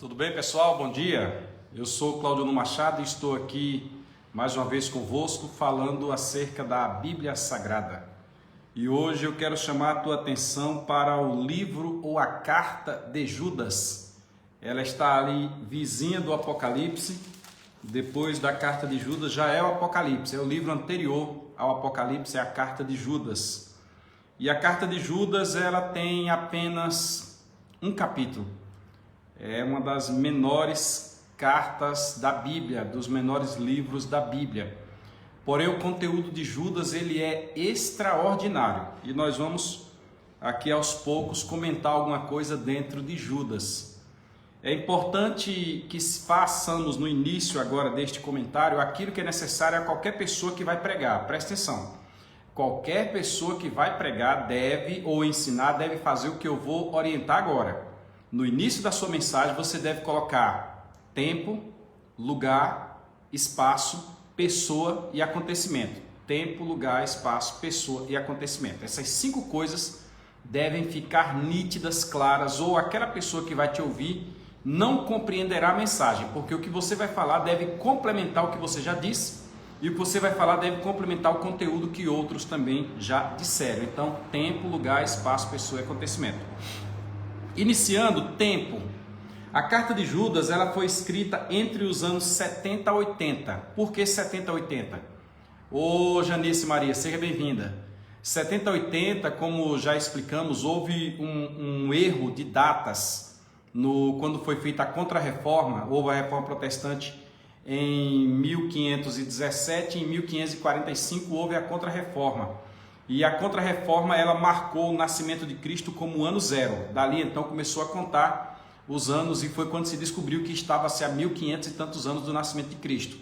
Tudo bem, pessoal? Bom dia. Eu sou Claudionor Machado e estou aqui mais uma vez convosco falando acerca da Bíblia Sagrada. E hoje eu quero chamar a tua atenção para o livro ou a carta de Judas. Ela está ali vizinha do Apocalipse. Depois da carta de Judas já é o Apocalipse, é o livro anterior ao Apocalipse, é a carta de Judas. E a carta de Judas, ela tem apenas um capítulo. É uma das menores cartas da Bíblia, dos menores livros da Bíblia. Porém, o conteúdo de Judas, ele é extraordinário. E nós vamos aqui aos poucos comentar alguma coisa dentro de Judas. É importante que façamos no início agora deste comentário aquilo que é necessário a qualquer pessoa que vai pregar. Presta atenção. Qualquer pessoa que vai pregar deve ou ensinar, deve fazer o que eu vou orientar agora. No início da sua mensagem você deve colocar tempo, lugar, espaço, pessoa e acontecimento. Tempo, lugar, espaço, pessoa e acontecimento. Essas 5 coisas devem ficar nítidas, claras, ou aquela pessoa que vai te ouvir não compreenderá a mensagem, porque o que você vai falar deve complementar o que você já disse e o que você vai falar deve complementar o conteúdo que outros também já disseram. Então, tempo, lugar, espaço, pessoa e acontecimento. Iniciando, tempo. A carta de Judas, ela foi escrita entre os anos 70 a 80. Por que 70 a 80? Ô Janice Maria, seja bem-vinda. 70 a 80, como já explicamos, houve um erro de datas quando foi feita a Contra-Reforma. Houve a Reforma Protestante em 1517 e em 1545 houve a Contra-Reforma. E a Contra-Reforma, ela marcou o nascimento de Cristo como o ano zero. Dali então começou a contar os anos e foi quando se descobriu que estava-se a 1500 e tantos anos do nascimento de Cristo.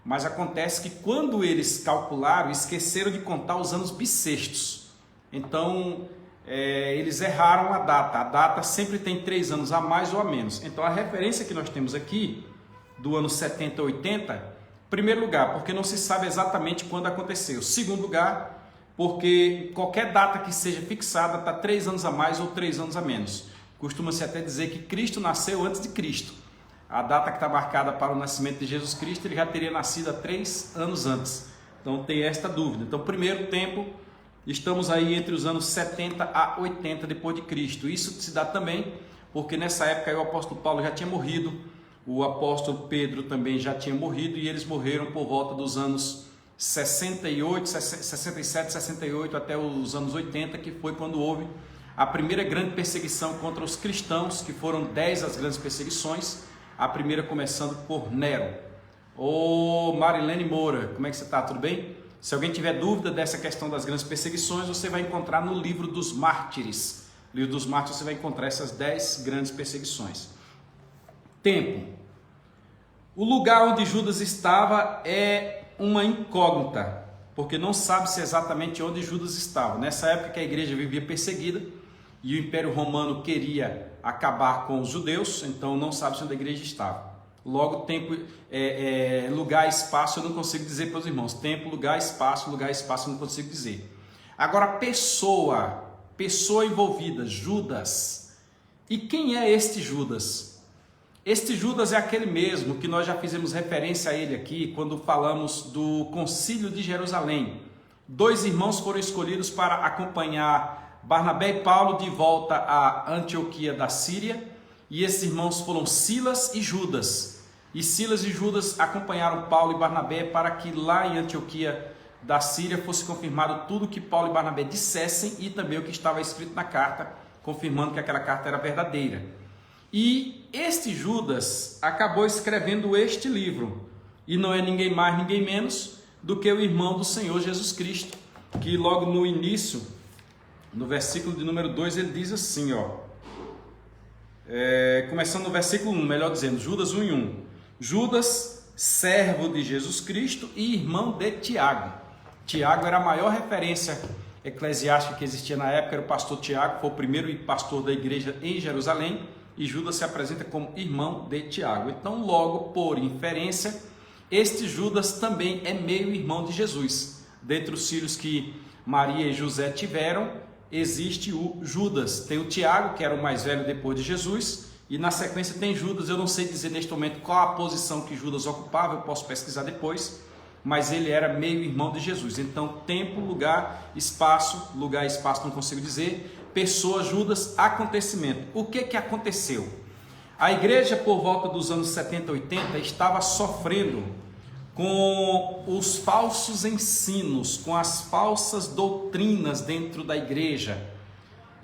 Mas acontece que quando eles calcularam, esqueceram de contar os anos bissextos. Então eles erraram a data. A data sempre tem 3 anos a mais ou a menos. Então a referência que nós temos aqui, do ano 70 a 80, primeiro lugar, porque não se sabe exatamente quando aconteceu. Segundo lugar, porque qualquer data que seja fixada está 3 anos a mais ou 3 anos a menos. Costuma-se até dizer que Cristo nasceu antes de Cristo. A data que está marcada para o nascimento de Jesus Cristo, ele já teria nascido há 3 anos antes. Então tem esta dúvida. Então, primeiro tempo, estamos aí entre os anos 70 a 80 depois de Cristo. Isso se dá também porque nessa época aí o apóstolo Paulo já tinha morrido, o apóstolo Pedro também já tinha morrido e eles morreram por volta dos anos 68, 67, 68 até os anos 80, que foi quando houve a primeira grande perseguição contra os cristãos, que foram 10 as grandes perseguições, a primeira começando por Nero. Ô Marilene Moura, como é que você está? Tudo bem? Se alguém tiver dúvida dessa questão das grandes perseguições, você vai encontrar no livro dos Mártires. No livro dos Mártires você vai encontrar essas 10 grandes perseguições. Tempo. O lugar onde Judas estava é uma incógnita, porque não sabe-se exatamente onde Judas estava. Nessa época que a igreja vivia perseguida e o Império Romano queria acabar com os judeus, então não sabe-se onde a igreja estava. Logo, tempo, lugar, espaço, eu não consigo dizer para os irmãos. Tempo, lugar, espaço, eu não consigo dizer. Agora, pessoa envolvida, Judas. E quem é este Judas? Este Judas é aquele mesmo que nós já fizemos referência a ele aqui quando falamos do Concílio de Jerusalém. 2 irmãos foram escolhidos para acompanhar Barnabé e Paulo de volta a Antioquia da Síria, e esses irmãos foram Silas e Judas. E Silas e Judas acompanharam Paulo e Barnabé para que lá em Antioquia da Síria fosse confirmado tudo que Paulo e Barnabé dissessem e também o que estava escrito na carta, confirmando que aquela carta era verdadeira. E este Judas acabou escrevendo este livro, e não é ninguém mais, ninguém menos do que o irmão do Senhor Jesus Cristo, que logo no início, no versículo de número 2, ele diz assim, começando no versículo 1, melhor dizendo, Judas 1:1, Judas, servo de Jesus Cristo e irmão de Tiago. Tiago era a maior referência eclesiástica que existia na época, era o pastor Tiago, foi o primeiro pastor da igreja em Jerusalém, e Judas se apresenta como irmão de Tiago. Então, logo, por inferência, este Judas também é meio-irmão de Jesus. Dentre os filhos que Maria e José tiveram, existe o Judas. Tem o Tiago, que era o mais velho depois de Jesus, e na sequência tem Judas. Eu não sei dizer neste momento qual a posição que Judas ocupava, eu posso pesquisar depois, mas ele era meio irmão de Jesus. Então, tempo, lugar, espaço não consigo dizer, pessoa, Judas, acontecimento. O que aconteceu? A igreja, por volta dos anos 70, 80, estava sofrendo com os falsos ensinos, com as falsas doutrinas dentro da igreja.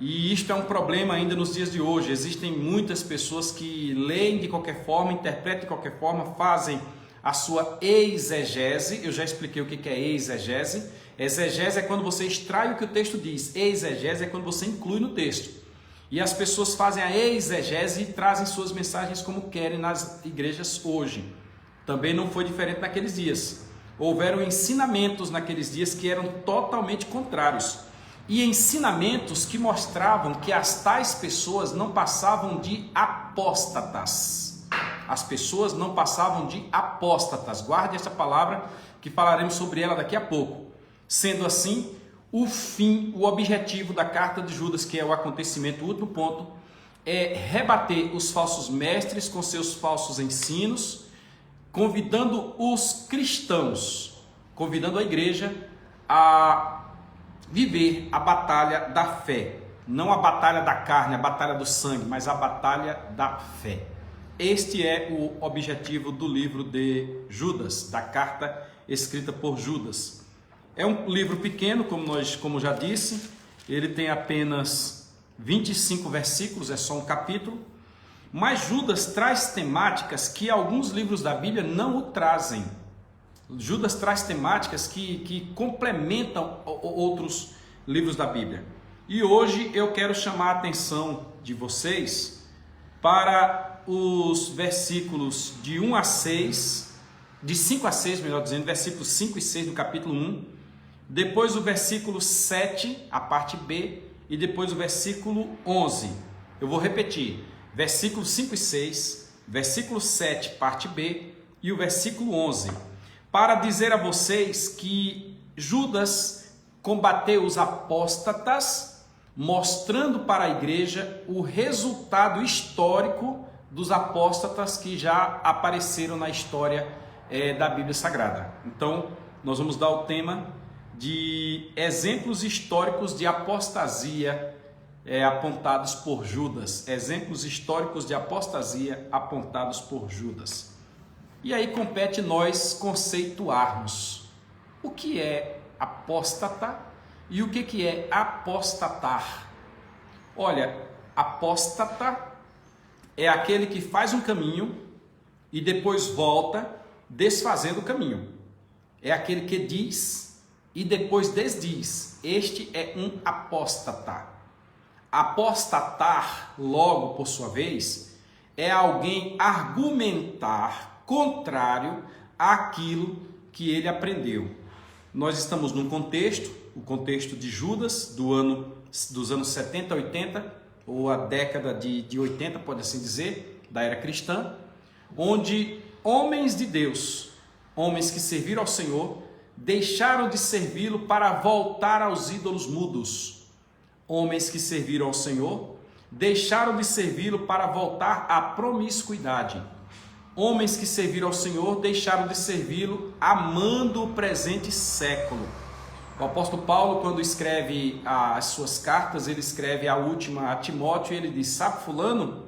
E isto é um problema ainda nos dias de hoje. Existem muitas pessoas que leem de qualquer forma, interpretam de qualquer forma, fazem a sua exegese. Eu já expliquei o que é exegese. Exegese é quando você extrai o que o texto diz. Exegese é quando você inclui no texto. E as pessoas fazem a exegese e trazem suas mensagens como querem nas igrejas hoje. Também não foi diferente naqueles dias. Houveram ensinamentos naqueles dias que eram totalmente contrários. E ensinamentos que mostravam que as tais pessoas não passavam de apóstatas. As pessoas não passavam de apóstatas. Guarde essa palavra que falaremos sobre ela daqui a pouco. Sendo assim, o fim, o objetivo da carta de Judas, que é o acontecimento, o último ponto, é rebater os falsos mestres com seus falsos ensinos, convidando os cristãos, convidando a igreja a viver a batalha da fé. Não a batalha da carne, a batalha do sangue, mas a batalha da fé. Este é o objetivo do livro de Judas, da carta escrita por Judas. É um livro pequeno, como já disse, ele tem apenas 25 versículos, é só um capítulo, mas Judas traz temáticas que alguns livros da Bíblia não o trazem. Judas traz temáticas que complementam outros livros da Bíblia. E hoje eu quero chamar a atenção de vocês para os versículos de 1 a 6, de 5 a 6, melhor dizendo, versículos 5 e 6 do capítulo 1, depois o versículo 7, a parte B, e depois o versículo 11. Eu vou repetir, versículos 5 e 6, versículo 7, parte B, e o versículo 11, para dizer a vocês que Judas combateu os apóstatas, mostrando para a igreja o resultado histórico dos apóstatas que já apareceram na história da Bíblia Sagrada. Então, nós vamos dar o tema de exemplos históricos de apostasia apontados por Judas. Exemplos históricos de apostasia apontados por Judas. E aí compete nós conceituarmos o que é apóstata e o que é apostatar. Olha, apóstata é aquele que faz um caminho e depois volta desfazendo o caminho. É aquele que diz e depois desdiz. Este é um apóstata. Apostatar, logo por sua vez, é alguém argumentar contrário àquilo que ele aprendeu. Nós estamos num contexto, o contexto de Judas, dos anos 70, 80, ou a década de 80, pode assim dizer, da era cristã, onde homens de Deus, homens que serviram ao Senhor, deixaram de servi-lo para voltar aos ídolos mudos. Homens que serviram ao Senhor, deixaram de servi-lo para voltar à promiscuidade. Homens que serviram ao Senhor, deixaram de servi-lo amando o presente século. O apóstolo Paulo, quando escreve as suas cartas, ele escreve a última a Timóteo, e ele diz: sabe fulano,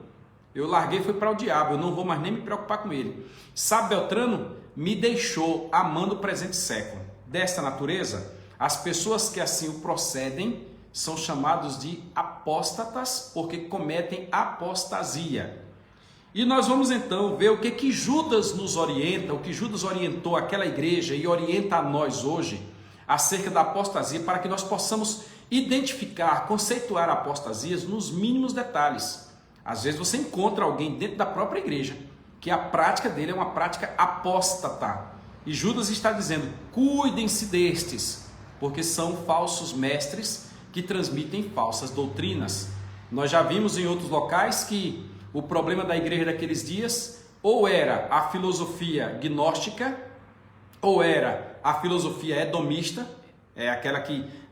eu larguei, fui para o diabo, eu não vou mais nem me preocupar com ele. Sabe Beltrano, me deixou amando o presente século. Desta natureza, as pessoas que assim o procedem são chamados de apóstatas, porque cometem apostasia. E nós vamos então ver o que Judas nos orienta, o que Judas orientou aquela igreja e orienta a nós hoje acerca da apostasia, para que nós possamos identificar, conceituar apostasias nos mínimos detalhes. Às vezes você encontra alguém dentro da própria igreja que a prática dele é uma prática apóstata. E Judas está dizendo: cuidem-se destes, porque são falsos mestres que transmitem falsas doutrinas. Nós já vimos em outros locais que o problema da igreja daqueles dias ou era a filosofia gnóstica, ou era a filosofia edomista, é aquela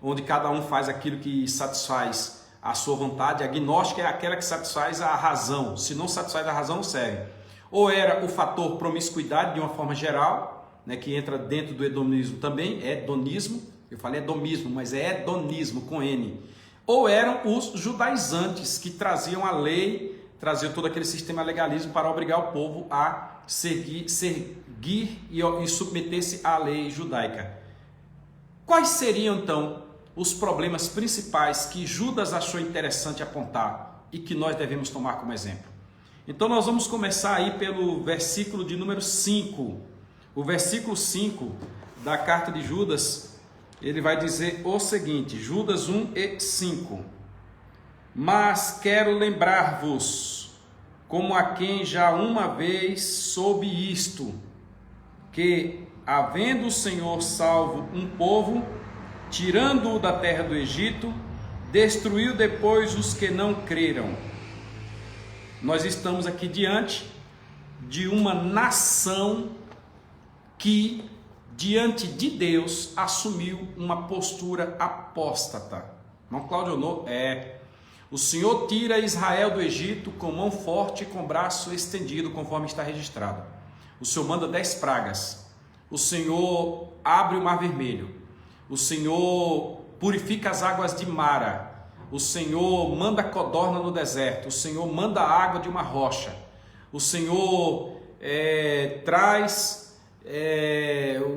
onde cada um faz aquilo que satisfaz a sua vontade. A gnóstica é aquela que satisfaz a razão. Se não satisfaz a razão, não serve. Ou era o fator promiscuidade de uma forma geral, né, que entra dentro do hedonismo também, hedonismo. Eu falei hedonismo, mas é hedonismo com N. Ou eram os judaizantes que traziam a lei, traziam todo aquele sistema legalismo para obrigar o povo a seguir e submeter-se à lei judaica. Quais seriam então os problemas principais que Judas achou interessante apontar e que nós devemos tomar como exemplo? Então nós vamos começar aí pelo versículo de número 5. O versículo 5 da carta de Judas, ele vai dizer o seguinte, Judas 1 e 5. Mas quero lembrar-vos, como a quem já uma vez soube isto, que, havendo o Senhor salvo um povo, tirando-o da terra do Egito, destruiu depois os que não creram. Nós estamos aqui diante de uma nação que, diante de Deus, assumiu uma postura apóstata. Não, Cláudio, não, o Senhor tira Israel do Egito com mão forte e com braço estendido, conforme está registrado. O Senhor manda 10 pragas. O Senhor abre o mar vermelho. O Senhor purifica as águas de Mara. O Senhor manda codorna no deserto. O Senhor manda água de uma rocha. O Senhor traz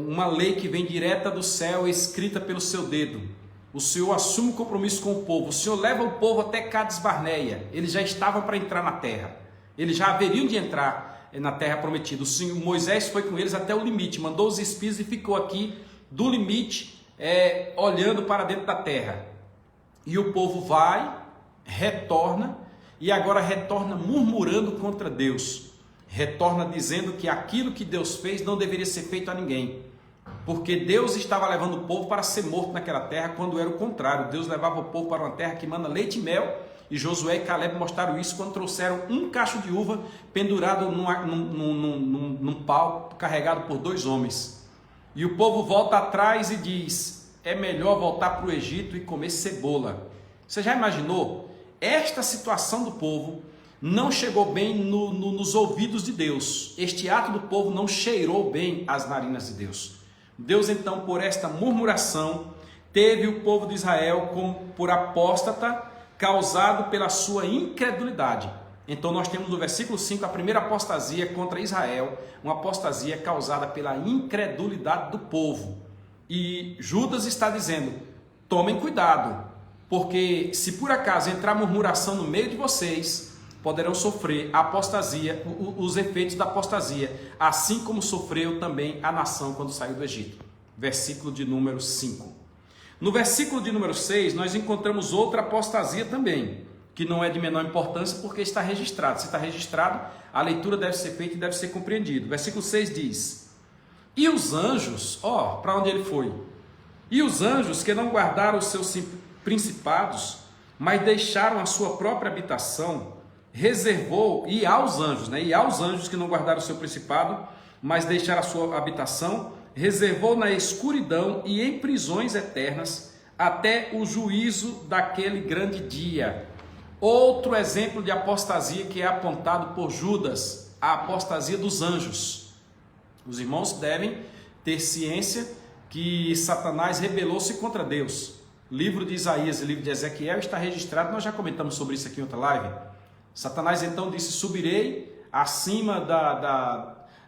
uma lei que vem direta do céu, escrita pelo seu dedo. O Senhor assume o compromisso com o povo. O Senhor leva o povo até Cades Barneia. Eles já estavam para entrar na terra. Eles já haveriam de entrar na terra prometida. O Senhor, Moisés foi com eles até o limite, mandou os espias e ficou aqui do limite, olhando para dentro da terra. E o povo vai, retorna, e agora retorna murmurando contra Deus. Retorna dizendo que aquilo que Deus fez não deveria ser feito a ninguém. Porque Deus estava levando o povo para ser morto naquela terra, quando era o contrário. Deus levava o povo para uma terra que manda leite e mel, e Josué e Caleb mostraram isso quando trouxeram um cacho de uva pendurado num pau, carregado por 2 homens. E o povo volta atrás e diz, é melhor voltar para o Egito e comer cebola. Você já imaginou? Esta situação do povo não chegou bem nos ouvidos de Deus. Este ato do povo não cheirou bem as narinas de Deus. Deus então, por esta murmuração, teve o povo de Israel como por apóstata, causado pela sua incredulidade. Então nós temos no versículo 5 a primeira apostasia contra Israel, uma apostasia causada pela incredulidade do povo. E Judas está dizendo, tomem cuidado, porque se por acaso entrar murmuração no meio de vocês, poderão sofrer a apostasia, os efeitos da apostasia, assim como sofreu também a nação quando saiu do Egito. Versículo de número 5. No versículo de número 6, nós encontramos outra apostasia também, que não é de menor importância porque está registrado. Se está registrado, a leitura deve ser feita e deve ser compreendido. Versículo 6 diz, e os anjos, para onde ele foi? E os anjos que não guardaram os seus principados, mas deixaram a sua própria habitação, reservou, e aos anjos que não guardaram o seu principado, mas deixaram a sua habitação, reservou na escuridão e em prisões eternas, até o juízo daquele grande dia. Outro exemplo de apostasia que é apontado por Judas, a apostasia dos anjos. Os irmãos devem ter ciência que Satanás rebelou-se contra Deus. O livro de Isaías e o livro de Ezequiel está registrado, nós já comentamos sobre isso aqui em outra live. Satanás então disse, subirei acima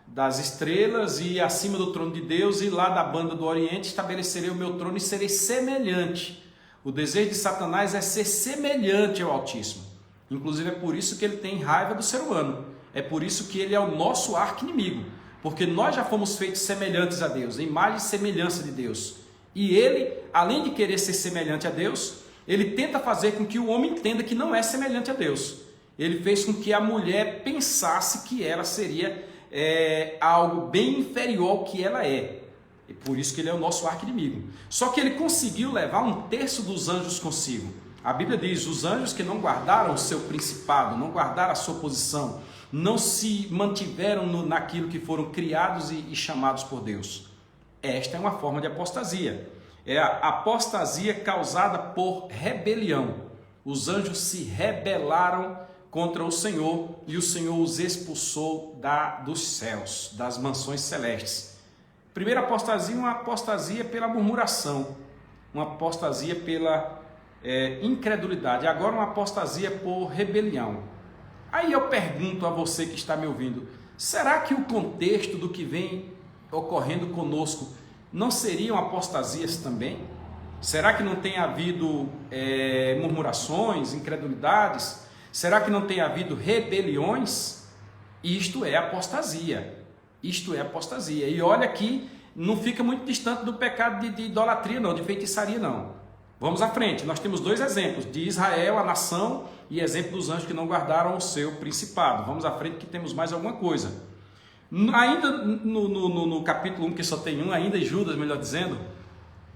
das estrelas e acima do trono de Deus, e lá da banda do Oriente estabelecerei o meu trono e serei semelhante. O desejo de Satanás é ser semelhante ao Altíssimo. Inclusive é por isso que ele tem raiva do ser humano. É por isso que ele é o nosso arqui-inimigo. Porque nós já fomos feitos semelhantes a Deus, imagem e semelhança de Deus. E ele, além de querer ser semelhante a Deus, ele tenta fazer com que o homem entenda que não é semelhante a Deus. Ele fez com que a mulher pensasse que ela seria algo bem inferior ao que ela é. E por isso que ele é o nosso arqui-inimigo. Só que ele conseguiu levar 1/3 dos anjos consigo. A Bíblia diz, os anjos que não guardaram o seu principado, não guardaram a sua posição, não se mantiveram naquilo que foram criados e chamados por Deus. Esta é uma forma de apostasia. É a apostasia causada por rebelião. os anjos se rebelaram contra o Senhor e o Senhor os expulsou dos céus, das mansões celestes. Primeira apostasia, uma apostasia pela murmuração, uma apostasia pela incredulidade, agora uma apostasia por rebelião. Aí eu pergunto a você que está me ouvindo, será que o contexto do que vem ocorrendo conosco não seriam apostasias também? Será que não tem havido murmurações, incredulidades? Será que não tem havido rebeliões? Isto é apostasia. Isto é apostasia. E olha que não fica muito distante do pecado de idolatria não, de feitiçaria não. Vamos à frente. Nós temos dois exemplos, de Israel, a nação, e exemplo dos anjos que não guardaram o seu principado. Vamos à frente que temos mais alguma coisa. Ainda no capítulo 1, que só tem um, ainda em Judas, melhor dizendo.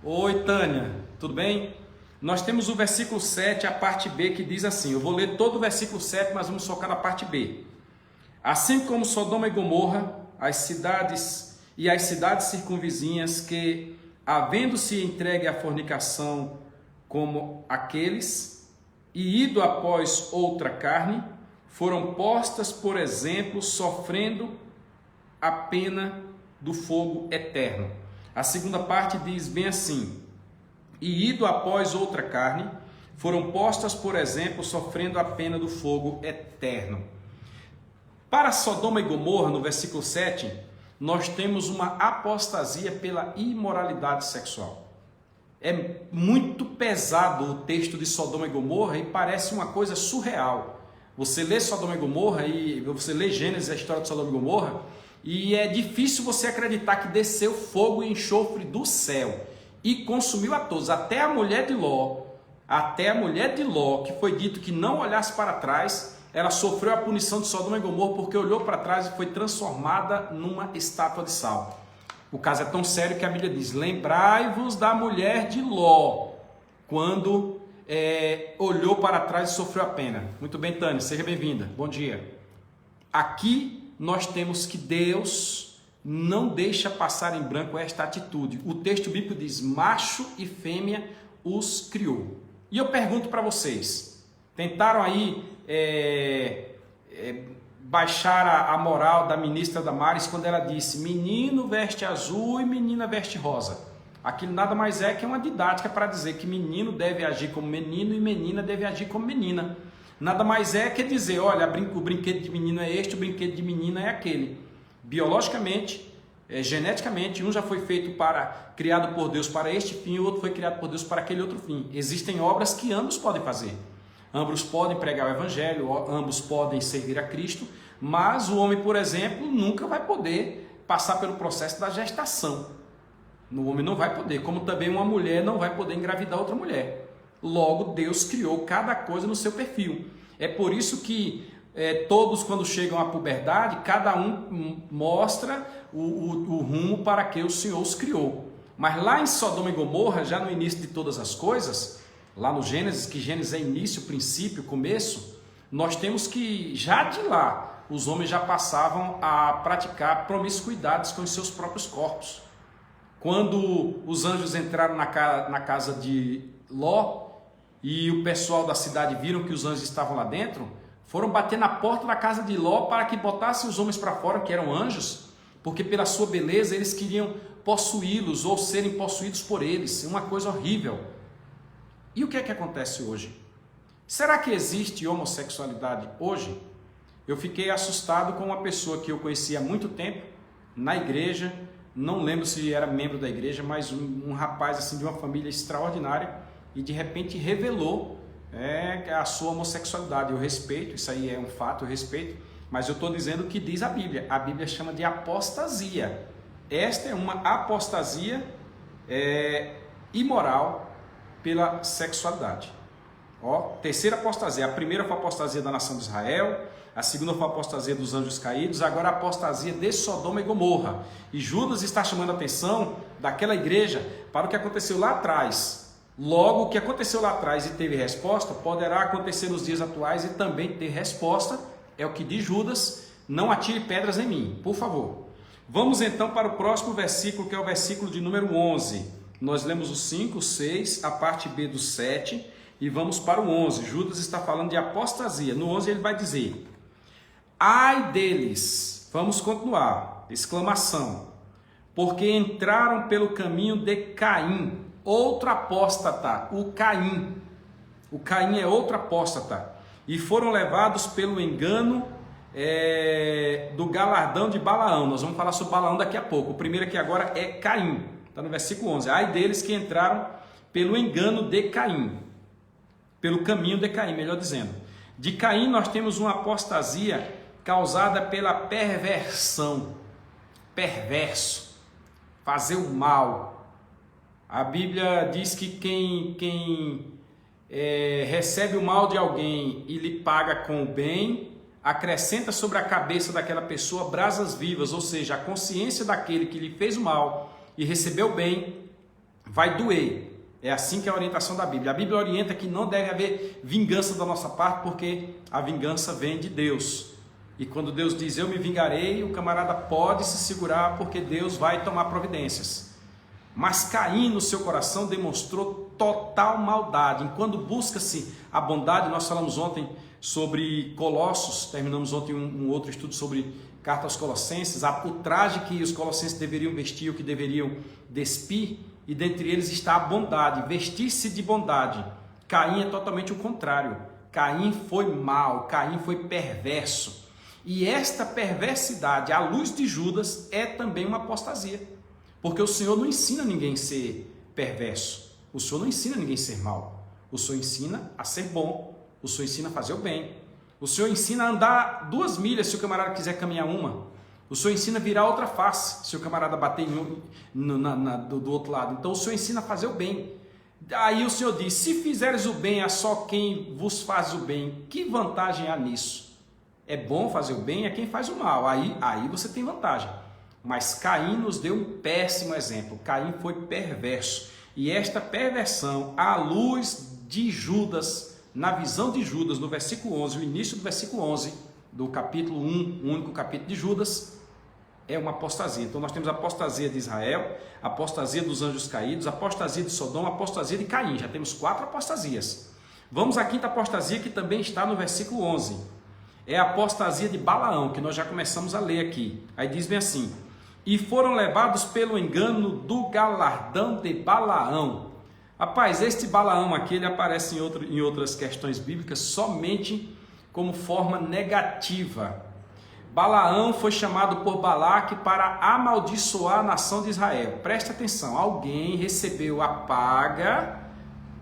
Oi, Tânia, tudo bem? Nós temos o versículo 7, a parte B, que diz assim, eu vou ler todo o versículo 7, mas vamos focar na parte B. Assim como Sodoma e Gomorra, as cidades circunvizinhas que, havendo-se entregue à fornicação como aqueles, e ido após outra carne, foram postas, por exemplo, sofrendo a pena do fogo eterno. A segunda parte diz bem assim, e ido após outra carne, foram postas, por exemplo, sofrendo a pena do fogo eterno. Para Sodoma e Gomorra, no versículo 7, nós temos uma apostasia pela imoralidade sexual. É muito pesado o texto de Sodoma e Gomorra e parece uma coisa surreal. Você lê Sodoma e Gomorra e você lê Gênesis, a história de Sodoma e Gomorra, e é difícil você acreditar que desceu fogo e enxofre do céu e consumiu a todos, até a mulher de Ló, que foi dito que não olhasse para trás, ela sofreu a punição de Sodoma e Gomorra porque olhou para trás e foi transformada numa estátua de sal. O caso é tão sério que a Bíblia diz, lembrai-vos da mulher de Ló, quando olhou para trás e sofreu a pena. Muito bem, Tânia, seja bem-vinda, bom dia. Aqui nós temos que Deus não deixa passar em branco esta atitude. O texto bíblico diz, macho e fêmea os criou. E eu pergunto para vocês, tentaram aí baixar a moral da ministra Damares quando ela disse, menino veste azul e menina veste rosa. Aquilo nada mais é que uma didática para dizer que menino deve agir como menino e menina deve agir como menina. Nada mais é que dizer, olha, o brinquedo de menino é este, o brinquedo de menina é aquele. Biologicamente, geneticamente, um já foi criado por Deus para este fim, o outro foi criado por Deus para aquele outro fim. Existem obras que ambos podem fazer. Ambos podem pregar o evangelho, ambos podem servir a Cristo, mas o homem, por exemplo, nunca vai poder passar pelo processo da gestação. O homem não vai poder, como também uma mulher não vai poder engravidar outra mulher. Logo, Deus criou cada coisa no seu perfil. É por isso que todos, quando chegam à puberdade, cada um mostra o rumo para que o Senhor os criou. Mas lá em Sodoma e Gomorra, já no início de todas as coisas, lá no Gênesis, que Gênesis é início, princípio, começo, nós temos que já de lá, os homens já passavam a praticar promiscuidades com os seus próprios corpos. Quando os anjos entraram na casa de Ló e o pessoal da cidade viram que os anjos estavam lá dentro, foram bater na porta da casa de Ló para que botassem os homens para fora, que eram anjos, porque pela sua beleza eles queriam possuí-los ou serem possuídos por eles. Uma coisa horrível. E o que é que acontece hoje? Será que existe homossexualidade hoje? Eu fiquei assustado com uma pessoa que eu conhecia há muito tempo, na igreja, não lembro se era membro da igreja, mas um rapaz assim, de uma família extraordinária, e de repente revelou a sua homossexualidade. Eu respeito, isso aí é um fato, eu respeito, mas eu estou dizendo o que diz a Bíblia chama de apostasia. Esta é uma apostasia imoral pela sexualidade. Terceira apostasia, a primeira foi a apostasia da nação de Israel, a segunda foi a apostasia dos anjos caídos, agora a apostasia de Sodoma e Gomorra. E Judas está chamando a atenção daquela igreja para o que aconteceu lá atrás. Logo, o que aconteceu lá atrás e teve resposta, poderá acontecer nos dias atuais e também ter resposta, é o que diz Judas, não atire pedras em mim, por favor. Vamos então para o próximo versículo, que é o versículo de número 11. Nós lemos o 5, o 6, a parte B do 7, e vamos para o 11. Judas está falando de apostasia. No 11 ele vai dizer: ai deles, vamos continuar, exclamação, porque entraram pelo caminho de Caim, outro apóstata, o Caim. O Caim é outro apóstata, e foram levados pelo engano do galardão de Balaão. Nós vamos falar sobre Balaão daqui a pouco. O primeiro aqui agora é Caim, está no versículo 11. Ai deles que entraram pelo engano de Caim, pelo caminho de Caim, melhor dizendo. De Caim nós temos uma apostasia causada pela perversão, perverso, fazer o mal. A Bíblia diz que quem recebe o mal de alguém e lhe paga com o bem, acrescenta sobre a cabeça daquela pessoa brasas vivas, ou seja, a consciência daquele que lhe fez o mal e recebeu o bem vai doer. É assim que é a orientação da Bíblia. A Bíblia orienta que não deve haver vingança da nossa parte, porque a vingança vem de Deus. E quando Deus diz eu me vingarei, o camarada pode se segurar, porque Deus vai tomar providências. Mas Caim no seu coração demonstrou total maldade. Enquanto busca-se a bondade, nós falamos ontem sobre Colossos, terminamos ontem um outro estudo sobre carta aos Colossenses, o traje que os colossenses deveriam vestir, o que deveriam despir, e dentre eles está a bondade, vestir-se de bondade. Caim é totalmente o contrário. Caim foi mau, Caim foi perverso. E esta perversidade, à luz de Judas, é também uma apostasia. Porque o Senhor não ensina ninguém a ser perverso. O Senhor não ensina ninguém a ser mau. O Senhor ensina a ser bom. O Senhor ensina a fazer o bem. O Senhor ensina a andar 2 milhas se o camarada quiser caminhar 1. O Senhor ensina a virar outra face se o camarada bater do outro lado. Então o Senhor ensina a fazer o bem. Aí o Senhor diz: se fizeres o bem a só quem vos faz o bem, que vantagem há nisso? É bom fazer o bem a quem faz o mal. Aí você tem vantagem. Mas Caim nos deu um péssimo exemplo. Caim foi perverso. E esta perversão, à luz de Judas, na visão de Judas, no versículo 11, o início do versículo 11, do capítulo 1, o único capítulo de Judas, é uma apostasia. Então nós temos a apostasia de Israel, a apostasia dos anjos caídos, a apostasia de Sodoma, a apostasia de Caim. Já temos 4 apostasias. Vamos à quinta apostasia, que também está no versículo 11. É a apostasia de Balaão, que nós já começamos a ler aqui. Aí diz bem assim: e foram levados pelo engano do galardão de Balaão. Rapaz, este Balaão aqui, ele aparece em outras questões bíblicas somente como forma negativa. Balaão foi chamado por Balaque para amaldiçoar a nação de Israel. Preste atenção, alguém recebeu a paga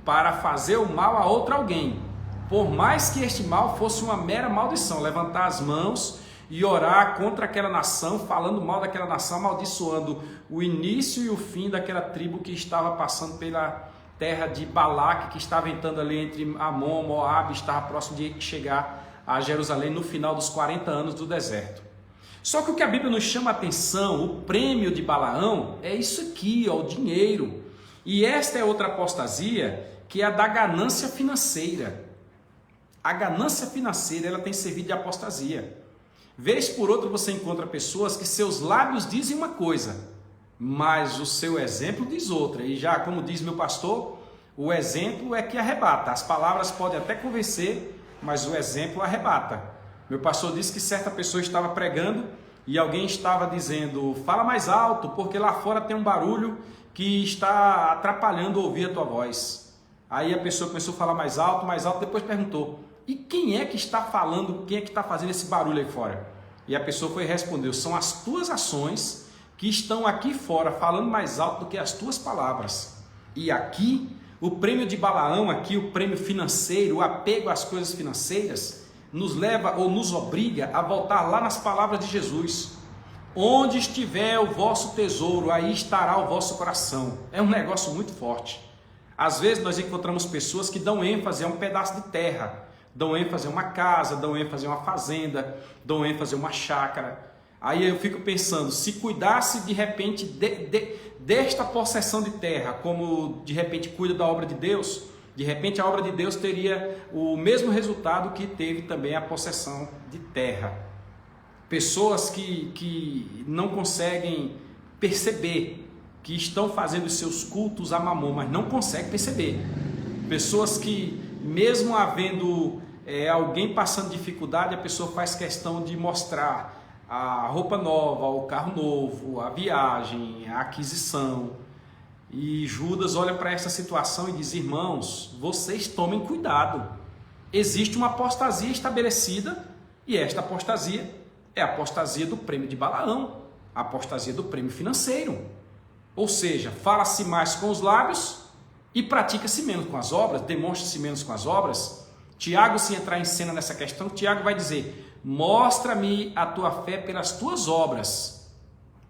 para fazer o mal a outro alguém. Por mais que este mal fosse uma mera maldição, levantar as mãos e orar contra aquela nação, falando mal daquela nação, amaldiçoando o início e o fim daquela tribo que estava passando pela terra de Balaque, que estava entrando ali entre Amon e Moabe, estava próximo de chegar a Jerusalém no final dos 40 anos do deserto. Só que o que a Bíblia nos chama a atenção, o prêmio de Balaão, é isso aqui, ó, o dinheiro. E esta é outra apostasia, que é a da ganância financeira. A ganância financeira, ela tem servido de apostasia. Vez por outra você encontra pessoas que seus lábios dizem uma coisa, mas o seu exemplo diz outra. E já, como diz meu pastor, o exemplo é que arrebata. As palavras podem até convencer, mas o exemplo arrebata. Meu pastor disse que certa pessoa estava pregando e alguém estava dizendo: fala mais alto, porque lá fora tem um barulho que está atrapalhando ouvir a tua voz. Aí a pessoa começou a falar mais alto, depois perguntou: e quem é que está falando, quem é que está fazendo esse barulho aí fora? E a pessoa foi e respondeu: são as tuas ações que estão aqui fora falando mais alto do que as tuas palavras. E aqui, o prêmio de Balaão, aqui o prêmio financeiro, o apego às coisas financeiras, nos leva ou nos obriga a voltar lá nas palavras de Jesus. Onde estiver o vosso tesouro, aí estará o vosso coração. É um negócio muito forte. Às vezes nós encontramos pessoas que dão ênfase a um pedaço de terra, dão ênfase a uma casa, dão ênfase a uma fazenda, dão ênfase a uma chácara. Aí eu fico pensando, se cuidasse de repente desta possessão de terra, como de repente cuida da obra de Deus, de repente a obra de Deus teria o mesmo resultado que teve também a possessão de terra. Pessoas que não conseguem perceber que estão fazendo os seus cultos a Mamon, mas não conseguem perceber. Pessoas que mesmo havendo alguém passando dificuldade, a pessoa faz questão de mostrar a roupa nova, o carro novo, a viagem, a aquisição. E Judas olha para essa situação e diz: irmãos, vocês tomem cuidado. Existe uma apostasia estabelecida e esta apostasia é a apostasia do prêmio de Balaão, a apostasia do prêmio financeiro. Ou seja, fala-se mais com os lábios e pratica-se menos com as obras, demonstra-se menos com as obras. Tiago, se entrar em cena nessa questão, Tiago vai dizer: mostra-me a tua fé pelas tuas obras.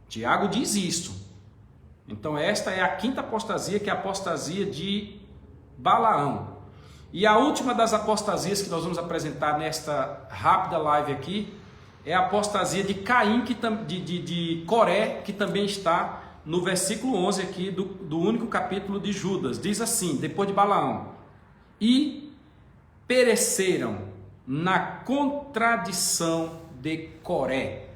Tiago diz isso. Então esta é a quinta apostasia, que é a apostasia de Balaão. E a última das apostasias que nós vamos apresentar nesta rápida live aqui é a apostasia de Caim, de Coré, que também está no versículo 11 aqui do único capítulo de Judas. Diz assim, depois de Balaão: e pereceram na contradição de Coré.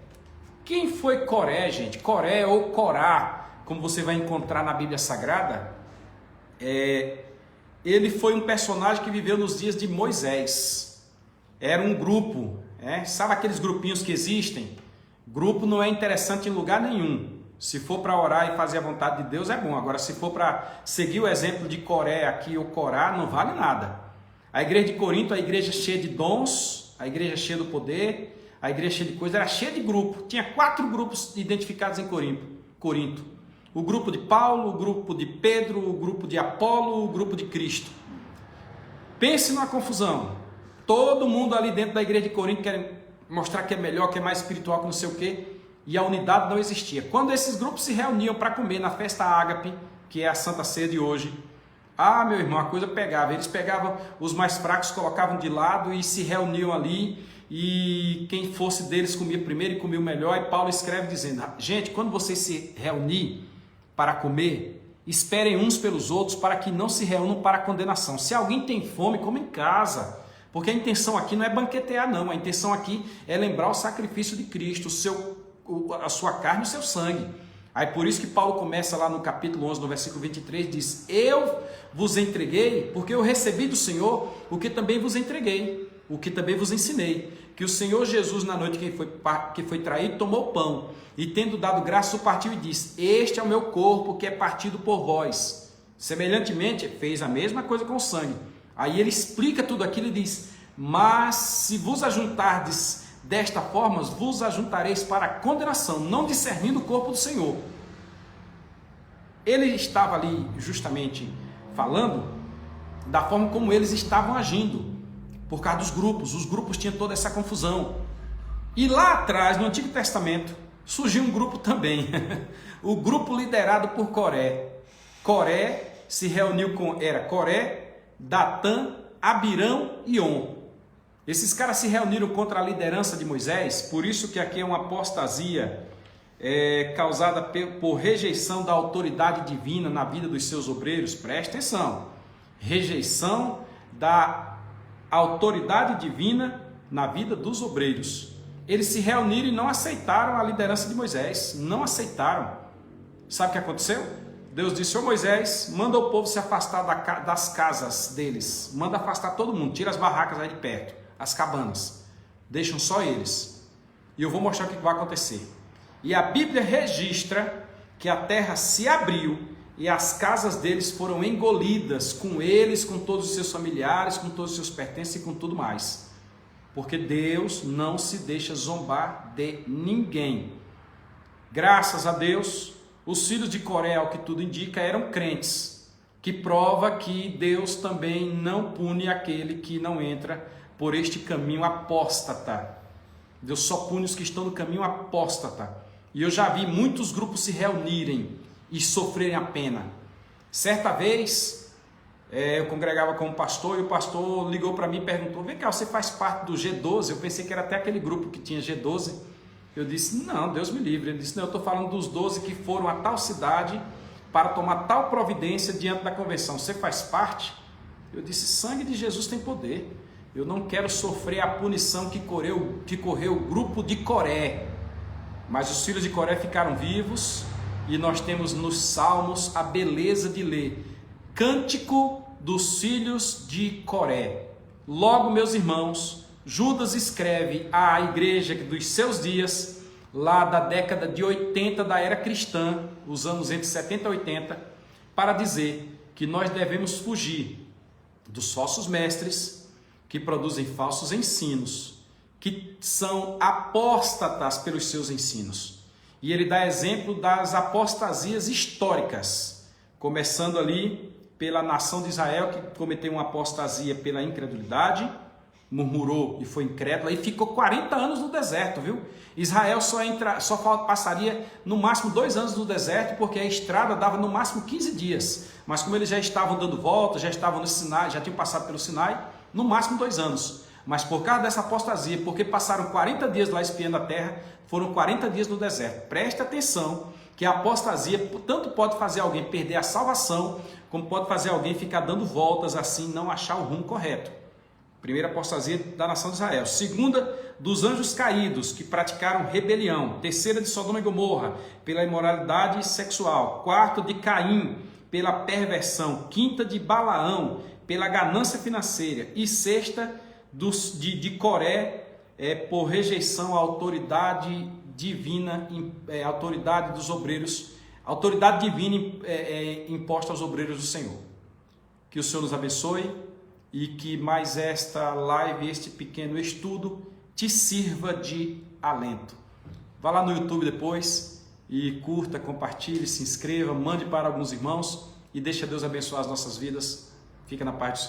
Quem foi Coré, gente? Coré ou Corá, como você vai encontrar na Bíblia Sagrada, ele foi um personagem que viveu nos dias de Moisés. Era um grupo, sabe aqueles grupinhos que existem? Grupo não é interessante em lugar nenhum. Se for para orar e fazer a vontade de Deus é bom. Agora, se for para seguir o exemplo de Coré aqui ou Corá, não vale nada. A igreja de Corinto, a igreja cheia de dons, a igreja cheia do poder, a igreja cheia de coisas, era cheia de grupo. Tinha 4 grupos identificados em Corinto. O grupo de Paulo, o grupo de Pedro, o grupo de Apolo, o grupo de Cristo. Pense numa confusão. Todo mundo ali dentro da igreja de Corinto quer mostrar que é melhor, que é mais espiritual, que não sei o quê. E a unidade não existia. Quando esses grupos se reuniam para comer na festa ágape, que é a Santa Ceia de hoje, meu irmão, a coisa pegava. Eles pegavam os mais fracos, colocavam de lado e se reuniam ali. E quem fosse deles comia primeiro e comia o melhor. E Paulo escreve dizendo: gente, quando vocês se reunirem para comer, esperem uns pelos outros para que não se reúnam para condenação. Se alguém tem fome, come em casa. Porque a intenção aqui não é banquetear, não. A intenção aqui é lembrar o sacrifício de Cristo, a sua carne e o seu sangue. Aí por isso que Paulo começa lá no capítulo 11, no versículo 23, diz: eu vos entreguei, porque eu recebi do Senhor o que também vos entreguei, o que também vos ensinei, que o Senhor Jesus, na noite que foi traído, tomou o pão, e tendo dado graça, o partiu e disse: este é o meu corpo que é partido por vós. Semelhantemente, fez a mesma coisa com o sangue. Aí ele explica tudo aquilo e diz: mas se vos ajuntardes desta forma, vos ajuntareis para a condenação, não discernindo o corpo do Senhor. Ele estava ali justamente falando da forma como eles estavam agindo, por causa dos grupos. Os grupos tinham toda essa confusão. E lá atrás, no Antigo Testamento, surgiu um grupo também, o grupo liderado por Coré. Coré se reuniu era Coré, Datã, Abirão e On. Esses caras se reuniram contra a liderança de Moisés, por isso que aqui é uma apostasia causada por rejeição da autoridade divina na vida dos seus obreiros. Preste atenção, rejeição da autoridade divina na vida dos obreiros. Eles se reuniram e não aceitaram a liderança de Moisés, não aceitaram. Sabe o que aconteceu? Deus disse: ô Moisés, manda o povo se afastar das casas deles, manda afastar todo mundo, tira as barracas aí de perto, as cabanas, deixam só eles, e eu vou mostrar o que vai acontecer. E a Bíblia registra que a terra se abriu e as casas deles foram engolidas com eles, com todos os seus familiares, com todos os seus pertences e com tudo mais, porque Deus não se deixa zombar de ninguém. Graças a Deus, os filhos de Coré, ao que tudo indica, eram crentes, que prova que Deus também não pune aquele que não entra por este caminho apóstata. Deus só pune os que estão no caminho apóstata. E eu já vi muitos grupos se reunirem e sofrerem a pena. Certa vez, eu congregava com um pastor e o pastor ligou para mim e perguntou: vem cá, você faz parte do G12? Eu pensei que era até aquele grupo que tinha G12. Eu disse: não, Deus me livre. Ele disse: não, eu estou falando dos 12 que foram a tal cidade para tomar tal providência diante da convenção. Você faz parte? Eu disse: sangue de Jesus tem poder. Eu não quero sofrer a punição que correu o grupo de Coré. Mas os filhos de Coré ficaram vivos, e nós temos nos Salmos a beleza de ler: cântico dos filhos de Coré. Logo, meus irmãos, Judas escreve à igreja dos seus dias, lá da década de 80 da era cristã, os anos entre 70 e 80, para dizer que nós devemos fugir dos falsos mestres que produzem falsos ensinos, que são apóstatas pelos seus ensinos. E ele dá exemplo das apostasias históricas, começando ali pela nação de Israel, que cometeu uma apostasia pela incredulidade, murmurou e foi incrédula, e ficou 40 anos no deserto, viu? Israel só passaria no máximo 2 anos no deserto, porque a estrada dava no máximo 15 dias. Mas como eles já estavam dando volta, já estavam no Sinai, já tinham passado pelo Sinai, no máximo 2 anos. Mas por causa dessa apostasia, porque passaram 40 dias lá espiando a terra, foram 40 dias no deserto. Preste atenção que a apostasia tanto pode fazer alguém perder a salvação, como pode fazer alguém ficar dando voltas assim, não achar o rumo correto. Primeira apostasia da nação de Israel. Segunda, dos anjos caídos, que praticaram rebelião. Terceira, de Sodoma e Gomorra, pela imoralidade sexual. Quarto, de Caim, pela perversão. Quinta, de Balaão, pela ganância financeira. E sexta, de Coré, por rejeição à autoridade divina, autoridade dos obreiros, autoridade divina imposta aos obreiros do Senhor. Que o Senhor nos abençoe e que mais esta live, este pequeno estudo, te sirva de alento. Vá lá no YouTube depois e curta, compartilhe, se inscreva, mande para alguns irmãos e deixa Deus abençoar as nossas vidas. Fica na paz do Senhor.